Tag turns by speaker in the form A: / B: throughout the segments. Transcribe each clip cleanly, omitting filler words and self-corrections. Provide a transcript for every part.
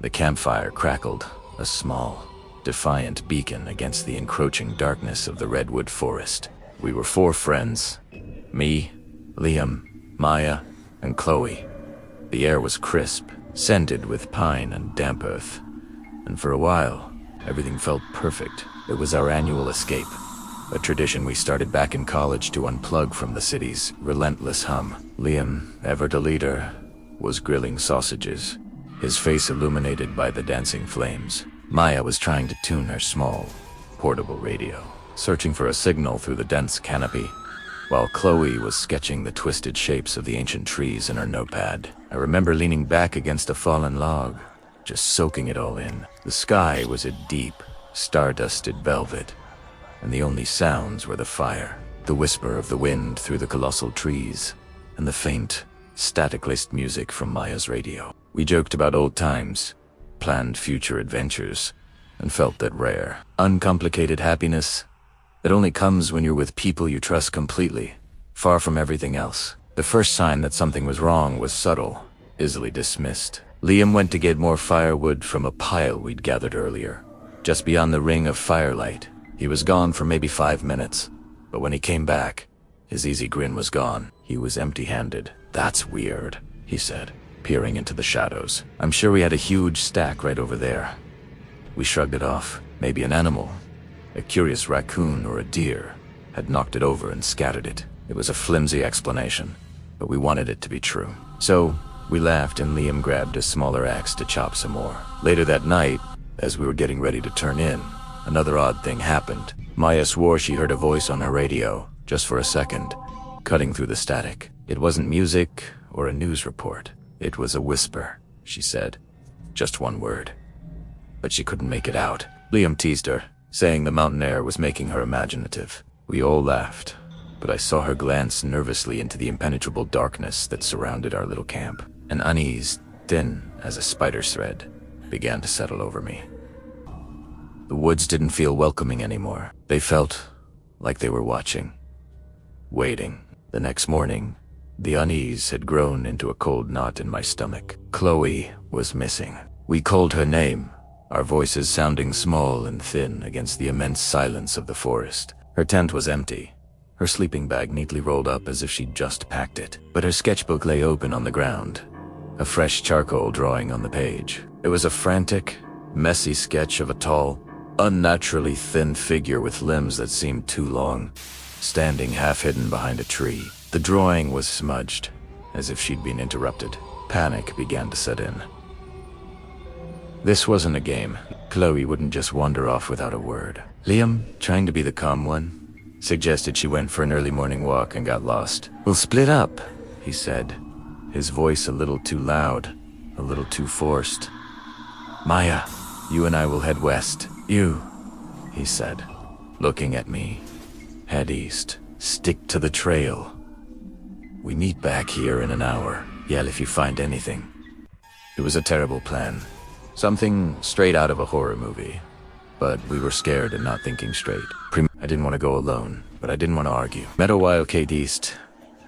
A: The campfire crackled, a small, defiant beacon against the encroaching darkness of the redwood forest. We were 4 friends. Me, Liam, Maya, and Chloe. The air was crisp, scented with pine and damp earth. And for a while, everything felt perfect. It was our annual escape, a tradition we started back in college to unplug from the city's relentless hum. Liam, ever the leader, was grilling sausages, his face illuminated by the dancing flames. Maya was trying to tune her small, portable radio, searching for a signal through the dense canopy, while Chloe was sketching the twisted shapes of the ancient trees in her notepad. I remember leaning back against a fallen log, just soaking it all in. The sky was a deep, star-dusted velvet, and the only sounds were the fire, the whisper of the wind through the colossal trees, and the faint, static-laced music from Maya's radio. We joked about old times, planned future adventures, and felt that rare, uncomplicated happiness that only comes when you're with people you trust completely, far from everything else. The first sign that something was wrong was subtle, easily dismissed. Liam went to get more firewood from a pile we'd gathered earlier, just beyond the ring of firelight. He was gone for maybe 5 minutes, but when he came back, his easy grin was gone. He was empty-handed. "That's weird," he said, peering into the shadows. "I'm sure we had a huge stack right over there." We shrugged it off. Maybe an animal, a curious raccoon or a deer, had knocked it over and scattered it. It was a flimsy explanation, but we wanted it to be true. So we laughed and Liam grabbed a smaller axe to chop some more. Later that night, as we were getting ready to turn in, another odd thing happened. Maya swore she heard a voice on her radio, just for a second, cutting through the static. It wasn't music or a news report. It was a whisper, she said. Just one word. But she couldn't make it out. Liam teased her, saying the mountain air was making her imaginative. We all laughed, but I saw her glance nervously into the impenetrable darkness that surrounded our little camp. An unease, thin as a spider's thread, began to settle over me. The woods didn't feel welcoming anymore. They felt like they were watching, waiting. The next morning, the unease had grown into a cold knot in my stomach. Chloe was missing. We called her name, our voices sounding small and thin against the immense silence of the forest. Her tent was empty, her sleeping bag neatly rolled up as if she'd just packed it. But her sketchbook lay open on the ground, a fresh charcoal drawing on the page. It was a frantic, messy sketch of a tall, unnaturally thin figure with limbs that seemed too long, standing half-hidden behind a tree. The drawing was smudged, as if she'd been interrupted. Panic began to set in. This wasn't a game. Chloe wouldn't just wander off without a word. Liam, trying to be the calm one, suggested she went for an early morning walk and got lost. "We'll split up," he said, his voice a little too loud, a little too forced. "Maya, you and I will head west." "You," he said, looking at me. "Head east. Stick to the trail. We meet back here in an hour. Yell if you find anything." It was a terrible plan. Something straight out of a horror movie. But we were scared and not thinking straight. I didn't want to go alone, but I didn't want to argue. Meadowile Cade East,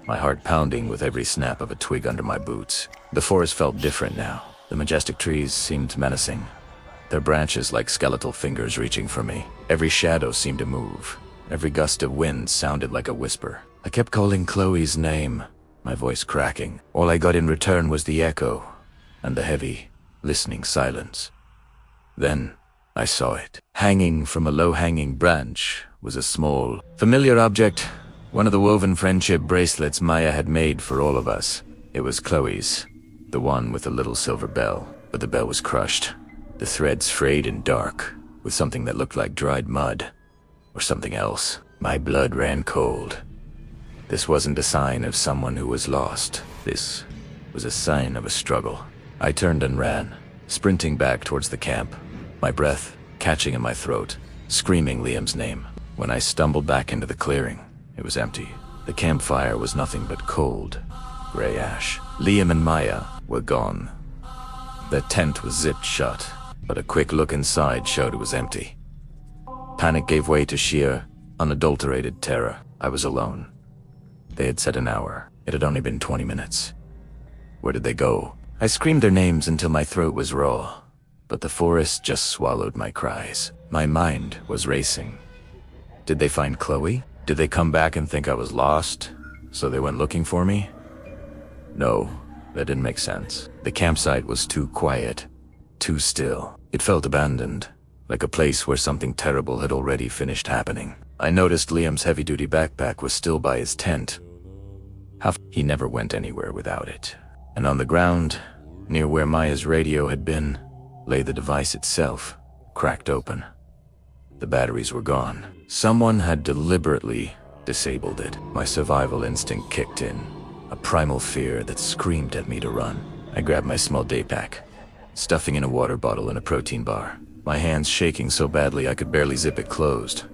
A: my heart pounding with every snap of a twig under my boots. The forest felt different now. The majestic trees seemed menacing, their branches like skeletal fingers reaching for me. Every shadow seemed to move. Every gust of wind sounded like a whisper. I kept calling Chloe's name, my voice cracking. All I got in return was the echo and the heavy, listening silence. Then I saw it. Hanging from a low-hanging branch was a small, familiar object, one of the woven friendship bracelets Maya had made for all of us. It was Chloe's, the one with the little silver bell, but the bell was crushed. The threads frayed and dark, with something that looked like dried mud, or something else. My blood ran cold. This wasn't a sign of someone who was lost. This was a sign of a struggle. I turned and ran, sprinting back towards the camp, my breath catching in my throat, screaming Liam's name. When I stumbled back into the clearing, it was empty. The campfire was nothing but cold, gray ash. Liam and Maya were gone. The tent was zipped shut, but a quick look inside showed it was empty. Panic gave way to sheer, unadulterated terror. I was alone. They had said an hour. It had only been 20 minutes. Where did they go? I screamed their names until my throat was raw. but the forest just swallowed my cries. My mind was racing. Did they find Chloe? Did they come back and think I was lost, so they went looking for me? No, that didn't make sense. The campsite was too quiet, too still. It felt abandoned, like a place where something terrible had already finished happening. I noticed Liam's heavy-duty backpack was still by his tent. He never went anywhere without it. And on the ground, near where Maya's radio had been, lay the device itself, cracked open. The batteries were gone. Someone had deliberately disabled it. My survival instinct kicked in, a primal fear that screamed at me to run. I grabbed my small day pack, stuffing in a water bottle and a protein bar, my hands shaking so badly I could barely zip it closed.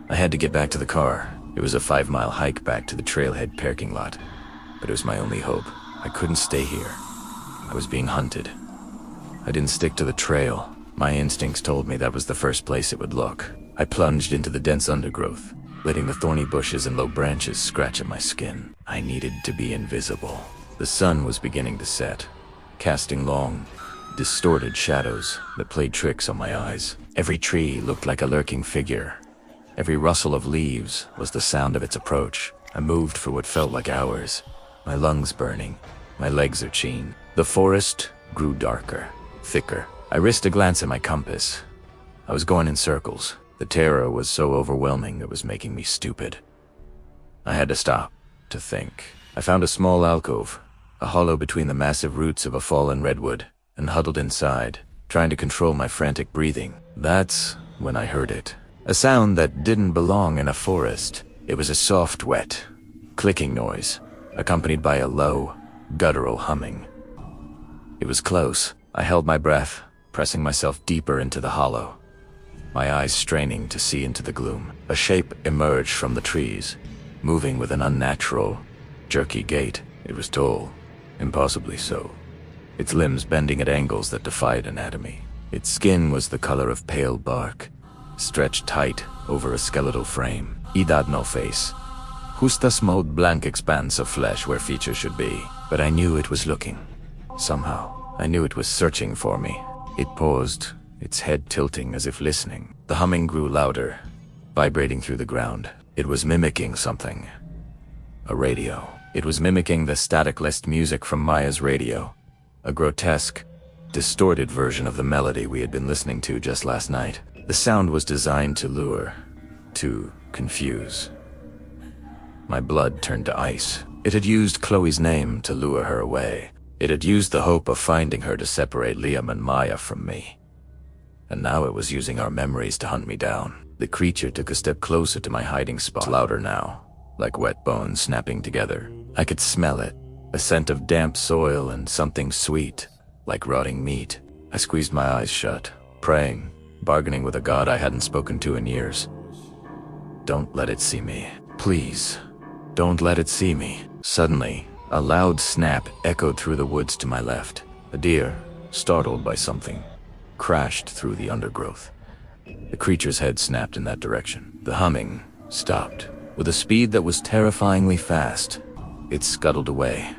A: I had to get back to the car. It was a 5-mile hike back to the trailhead parking lot, but it was my only hope. I couldn't stay here. I was being hunted. I didn't stick to the trail. My instincts told me that was the first place it would look. I plunged into the dense undergrowth, letting the thorny bushes and low branches scratch at my skin. I needed to be invisible. The sun was beginning to set, casting long, distorted shadows that played tricks on my eyes. Every tree looked like a lurking figure. Every rustle of leaves was the sound of its approach. I moved for what felt like hours, my lungs burning, my legs itching. The forest grew darker, thicker. I risked a glance at my compass. I was going in circles. The terror was so overwhelming it was making me stupid. I had to stop, to think. I found a small alcove, a hollow between the massive roots of a fallen redwood, and huddled inside, trying to control my frantic breathing. That's when I heard it. A sound that didn't belong in a forest. It was a soft, wet, clicking noise, accompanied by a low, guttural humming. It was close. I held my breath, pressing myself deeper into the hollow, my eyes straining to see into the gloom. A shape emerged from the trees, moving with an unnatural, jerky gait. It was tall, impossibly so, its limbs bending at angles that defied anatomy. Its skin was the color of pale bark, stretched tight over a skeletal frame. It had no face. Just a small blank expanse of flesh where features should be. But I knew it was looking. Somehow, I knew it was searching for me. It paused, its head tilting as if listening. The humming grew louder, vibrating through the ground. It was mimicking something. A radio. It was mimicking the static-less music from Maya's radio. A grotesque, distorted version of the melody we had been listening to just last night. The sound was designed to lure, to confuse. My blood turned to ice. It had used Chloe's name to lure her away. It had used the hope of finding her to separate Liam and Maya from me. And now it was using our memories to hunt me down. The creature took a step closer to my hiding spot. Louder now, like wet bones snapping together. I could smell it, a scent of damp soil and something sweet, like rotting meat. I squeezed my eyes shut, praying, bargaining with a god I hadn't spoken to in years. Don't let it see me. Please, don't let it see me. Suddenly, a loud snap echoed through the woods to my left. A deer, startled by something, crashed through the undergrowth. The creature's head snapped in that direction. The humming stopped. With a speed that was terrifyingly fast, it scuttled away,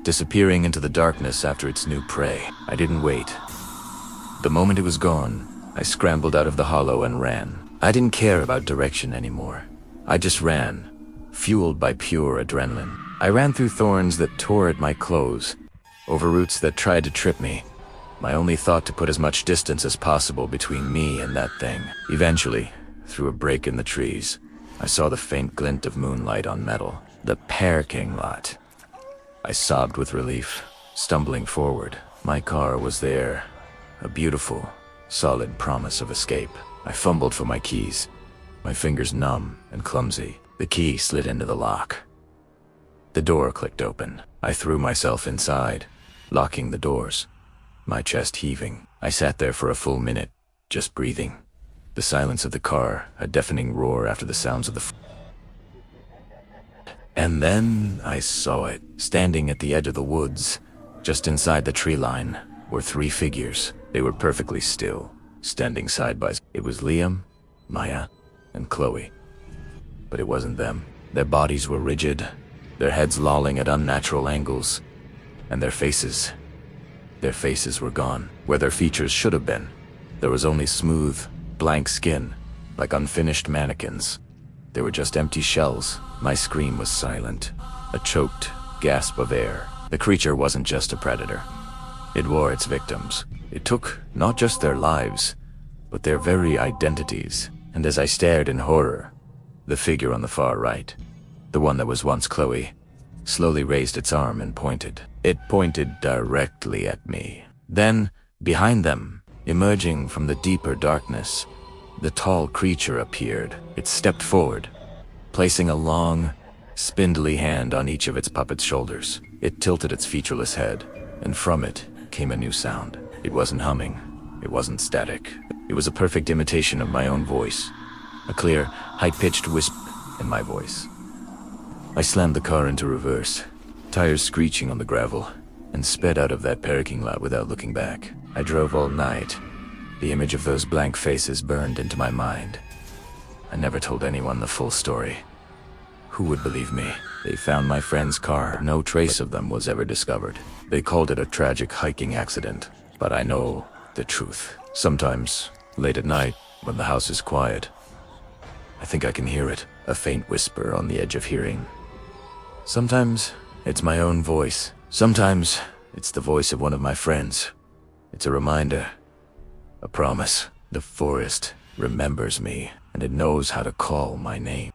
A: disappearing into the darkness after its new prey. I didn't wait. The moment it was gone, I scrambled out of the hollow and ran. I didn't care about direction anymore. I just ran, fueled by pure adrenaline. I ran through thorns that tore at my clothes, over roots that tried to trip me, my only thought to put as much distance as possible between me and that thing. Eventually, through a break in the trees, I saw the faint glint of moonlight on metal. The parking lot. I sobbed with relief, stumbling forward. My car was there, a beautiful, solid promise of escape. I fumbled for my keys, my fingers numb and clumsy. The key slid into the lock. The door clicked open. I threw myself inside, locking the doors, my chest heaving. I sat there for a full minute, just breathing. The silence of the car, a deafening roar after the sounds of the And then I saw it. Standing at the edge of the woods, just inside the tree line, were 3 figures. They were perfectly still, standing side by side. It was Liam, Maya, and Chloe. But it wasn't them. Their bodies were rigid, their heads lolling at unnatural angles, and their faces, Their faces were gone, where their features should have been. There was only smooth, blank skin, like unfinished mannequins. They were just empty shells. My scream was silent, a choked gasp of air. The creature wasn't just a predator. It wore its victims. It took not just their lives, but their very identities. And as I stared in horror, the figure on the far right, the one that was once Chloe, slowly raised its arm and pointed. It pointed directly at me. Then, behind them, emerging from the deeper darkness, the tall creature appeared. It stepped forward, placing a long, spindly hand on each of its puppet's shoulders. It tilted its featureless head, and from it came a new sound. It wasn't humming. It wasn't static. It was a perfect imitation of my own voice, a clear, high-pitched wisp in my voice. I slammed the car into reverse, tires screeching on the gravel, and sped out of that parking lot without looking back. I drove all night. The image of those blank faces burned into my mind. I never told anyone the full story. Who would believe me? They found my friend's car. No trace of them was ever discovered. They called it a tragic hiking accident, but I know the truth. Sometimes, late at night, when the house is quiet, I think I can hear it, a faint whisper on the edge of hearing. Sometimes, it's my own voice. Sometimes, it's the voice of one of my friends. It's a reminder, a promise. The forest remembers me, and it knows how to call my name.